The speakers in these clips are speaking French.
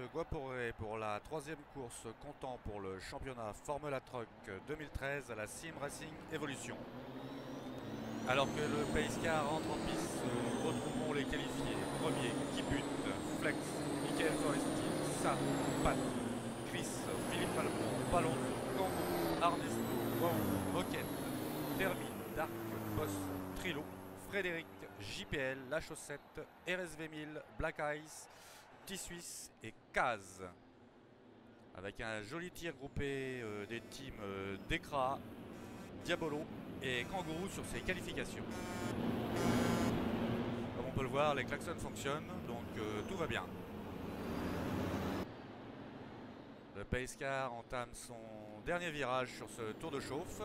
de Guaporé pour la troisième course comptant pour le championnat Formula Truck 2013 à la Sim Racing Evolution. Alors que le Pace Car rentre en piste, retrouvons les qualifiés. Premier, Kiput, Flex, Michael Foresti, Sam, Pat, Chris, Philippe Malbon, Palonzo, Kangoo, Arnesto, Wow, Rocket, Termine, Dark, Boss, Trilo, Frédéric, JPL, La Chaussette, RSV 1000, Black Ice, T-Suisse et Kaz. Avec un joli tir groupé des teams Dekra, Diabolo et Kangourou sur ses qualifications. Comme on peut le voir, les klaxons fonctionnent, donc tout va bien. Le Pace Car entame son dernier virage sur ce tour de chauffe.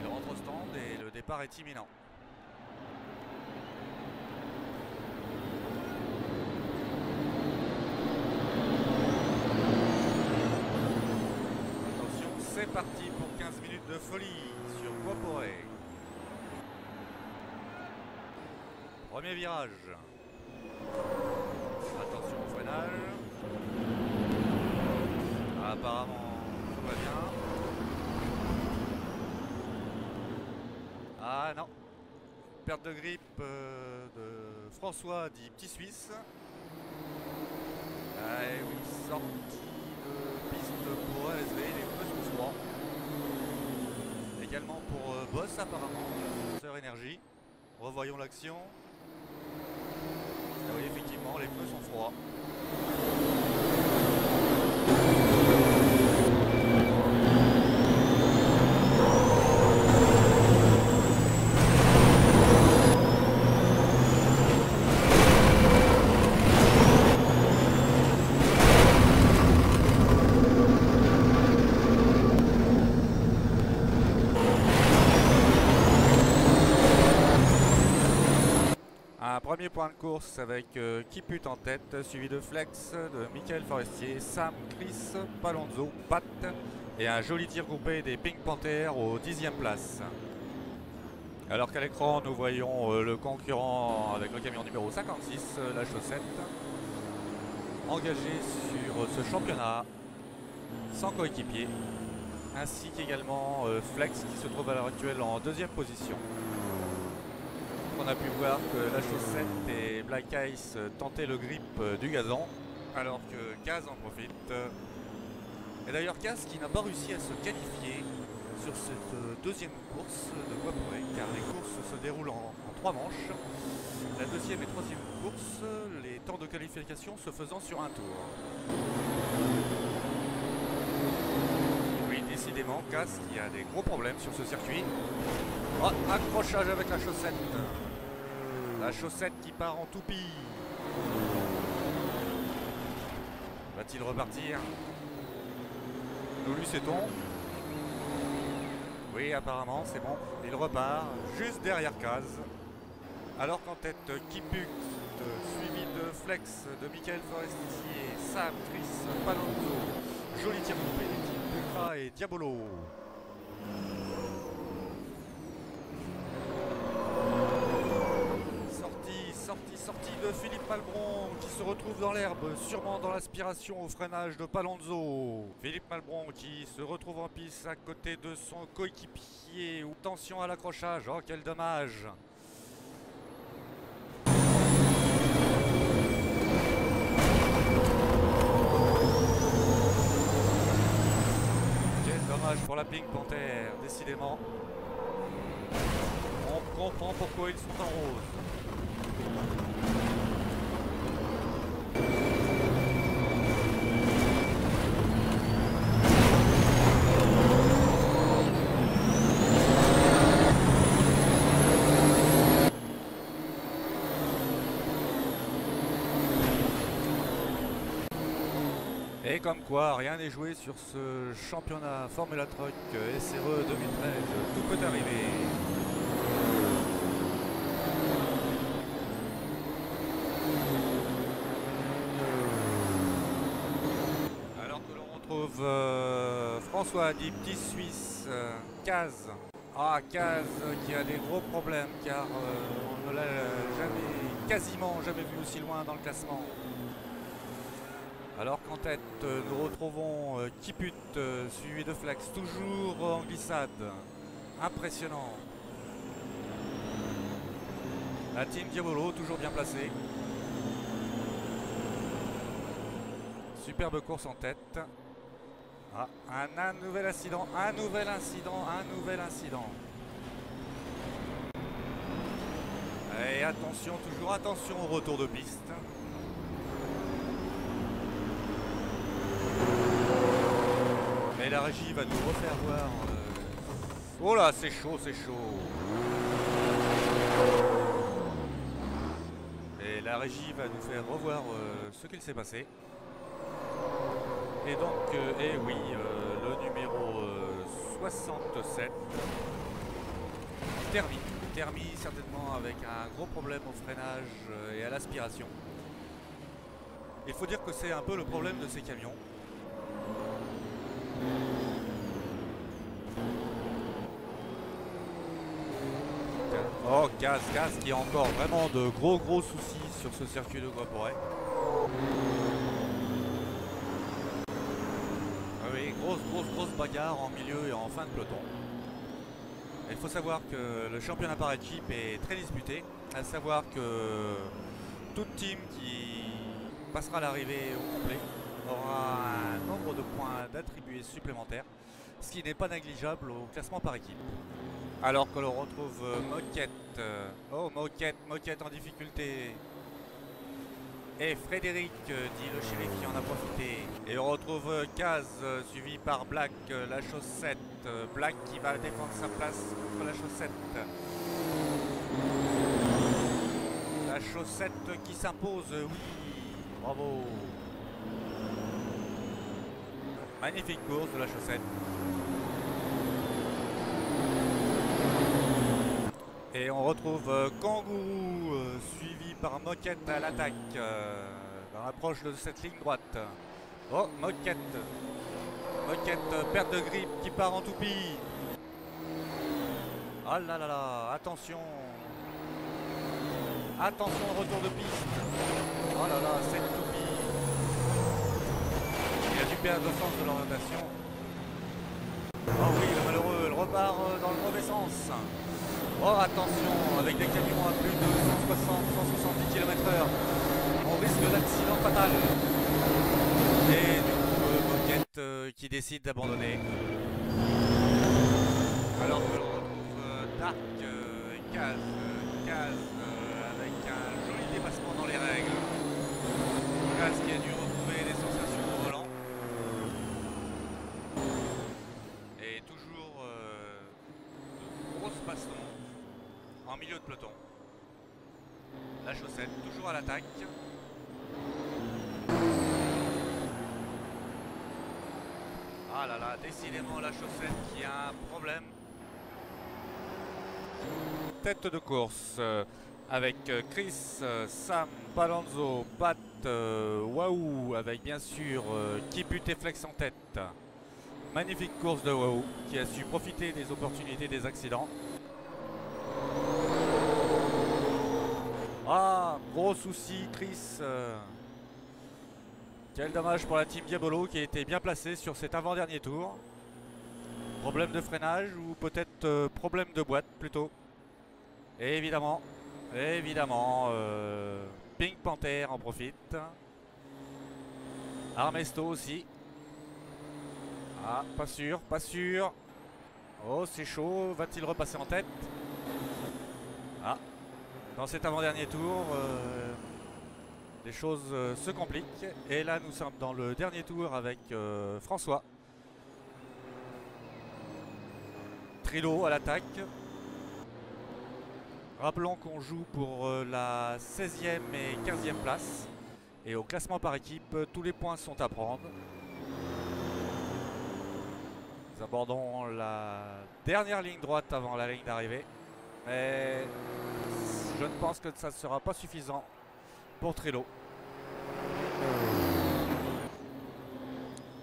Il rentre au stand et le départ est imminent. Attention, c'est parti pour 15 minutes de folie sur Guaporé. Premier virage. Attention au freinage. Apparemment, tout va bien. Ah non. Perte de grip de François dit Petit Suisse. Ah oui, sortie de piste pour RSV, les pneus sont froids. Également pour Boss apparemment, Sœur Énergie. Revoyons l'action. Ah oui, effectivement, les pneus sont froids. Un premier point de course avec Kiput en tête, suivi de Flex, de Michael Forestier, Sam, Chris, Palonzo, Pat et un joli tir groupé des Pink Panthers aux 10e place. Alors qu'à l'écran nous voyons le concurrent avec le camion numéro 56, La Chaussette, engagé sur ce championnat sans coéquipier, ainsi qu'également Flex qui se trouve à l'heure actuelle en deuxième position. On a pu voir que La Chaussette et Black Ice tentaient le grip du gazon, alors que Kaz en profite. Et d'ailleurs Kaz qui n'a pas réussi à se qualifier sur cette deuxième course de Guaporé, car les courses se déroulent en 3 manches. La deuxième et troisième course, les temps de qualification se faisant sur un tour. Oui, décidément, Kaz qui a des gros problèmes sur ce circuit. Oh, accrochage avec La Chaussette. La Chaussette qui part en toupie. Va-t-il repartir? Nous lui sait-on? Oui, apparemment, c'est bon. Il repart juste derrière Kaz. Alors qu'en tête, Kiput, suivi de Flex, de Michael Forestier, Sam, Chris, Palonzo. Joli tir groupé des teams Dekra et Diabolo. Sortie de Philippe Malbron qui se retrouve dans l'herbe, sûrement dans l'aspiration au freinage de Palonzo. Philippe Malbron qui se retrouve en piste à côté de son coéquipier. Attention à l'accrochage, oh quel dommage. Quel dommage pour la Pink Panther, décidément. On comprend pourquoi ils sont en rose. Et comme quoi, rien n'est joué sur ce championnat Formula Truck SRE 2013, tout peut arriver. Alors que l'on retrouve François dit Petit Suisse, Kaz. Ah, Kaz qui a des gros problèmes car on ne l'a jamais quasiment jamais vu aussi loin dans le classement. Alors qu'en tête, nous retrouvons Kiput, suivi de Flex, toujours en glissade. Impressionnant. La team Diabolo, toujours bien placée. Superbe course en tête. Ah, un nouvel incident, un nouvel incident. Et attention, toujours attention au retour de piste. Et la régie va nous refaire voir. Oh là, c'est chaud, c'est chaud. Et la régie va nous faire revoir ce qu'il s'est passé. Et donc, et oui, le numéro 67, Thermi certainement avec un gros problème au freinage et à l'aspiration. Il faut dire que c'est un peu le problème de ces camions. Oh, Gaz qui a encore vraiment de gros soucis sur ce circuit de Guaporé. Oui, grosse bagarre en milieu et en fin de peloton. Il faut savoir que le championnat par équipe est très disputé, à savoir que toute team qui passera l'arrivée au complet aura un nombre de points d'attribués supplémentaires, ce qui n'est pas négligeable au classement par équipe. Alors que l'on retrouve Moquette, oh Moquette en difficulté. Et Frédéric, dit le shérif qui en a profité. Et on retrouve Kaz, suivi par Black, la chaussette. Black qui va défendre sa place contre la chaussette. La chaussette qui s'impose, oui, bravo. Magnifique course de la chaussette. Et on retrouve Kangourou, suivi par Moquette à l'attaque, dans l'approche de cette ligne droite. Oh, Moquette, perte de grip qui part en toupie. Oh là là là, attention. Attention au retour de piste. Oh là là, cette toupie. Il a dû perdre le sens de l'orientation. Oh oui, le malheureux, il repart dans le mauvais sens. Oh attention, avec des camions à plus de 160-170 km/h, on risque d'accident fatal. Et du coup, Moquette qui décide d'abandonner. Alors que l'on retrouve Dark et Kaz avec un joli dépassement dans les règles. Kaz qui a dû retrouver des sensations au volant. Et toujours de grosses bastons en milieu de peloton. La chaussette toujours à l'attaque. Ah là là, décidément la chaussette qui a un problème. Tête de course avec Chris, Sam, Palonzo, Pat, Waouh, avec bien sûr Kiput et Flex en tête. Magnifique course de Waouh qui a su profiter des opportunités des accidents. Ah, gros souci, Chris. Quel dommage pour la team Diabolo qui a été bien placée sur cet avant-dernier tour. Problème de freinage ou peut-être problème de boîte plutôt. Et évidemment, Pink Panther en profite. Armesto aussi. Ah, pas sûr. Oh, c'est chaud. Va-t-il repasser en tête? Ah. Dans cet avant-dernier tour, les choses se compliquent. Et là, nous sommes dans le dernier tour avec François. Trilo à l'attaque. Rappelons qu'on joue pour la 16e et 15e place. Et au classement par équipe, tous les points sont à prendre. Nous abordons la dernière ligne droite avant la ligne d'arrivée. Mais je ne pense que ça ne sera pas suffisant pour Trilo.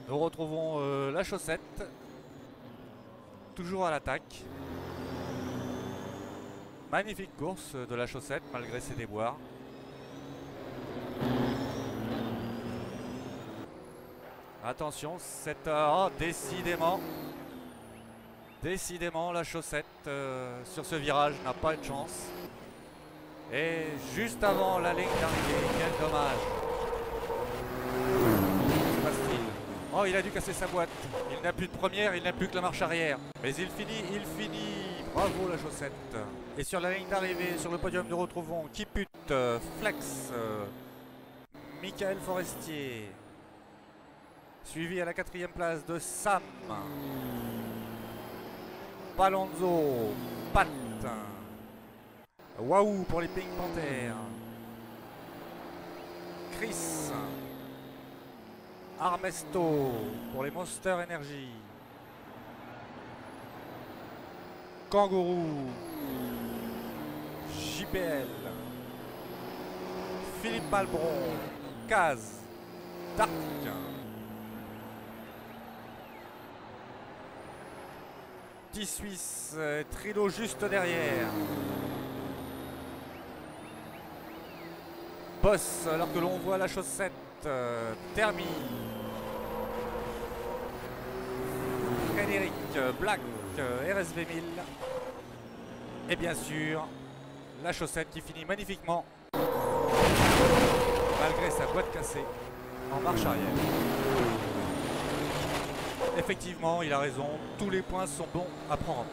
Nous retrouvons la chaussette. Toujours à l'attaque. Magnifique course de la chaussette malgré ses déboires. Attention, décidément la chaussette sur ce virage n'a pas de chance. Et juste avant la ligne d'arrivée, quel dommage. Que se passe-t-il? Oh, il a dû casser sa boîte. Il n'a plus de première, il n'a plus que la marche arrière. Mais il finit. Bravo la chaussette. Et sur la ligne d'arrivée, sur le podium, nous retrouvons Kiput, Flex, Michael Forestier. Suivi à la 4e place de Sam, Palonzo, Pat, Waouh pour les Pink Panthers, Chris, Armesto pour les Monster Energy, Kangourou, JPL, Philippe Malbron, Kaz, Dark, Suisse, Trilo juste derrière. Boss, alors que l'on voit la chaussette, Thermi, Frédéric, Black, RSV 1000. Et bien sûr, la chaussette qui finit magnifiquement, malgré sa boîte cassée, en marche arrière. Effectivement, il a raison, tous les points sont bons à prendre.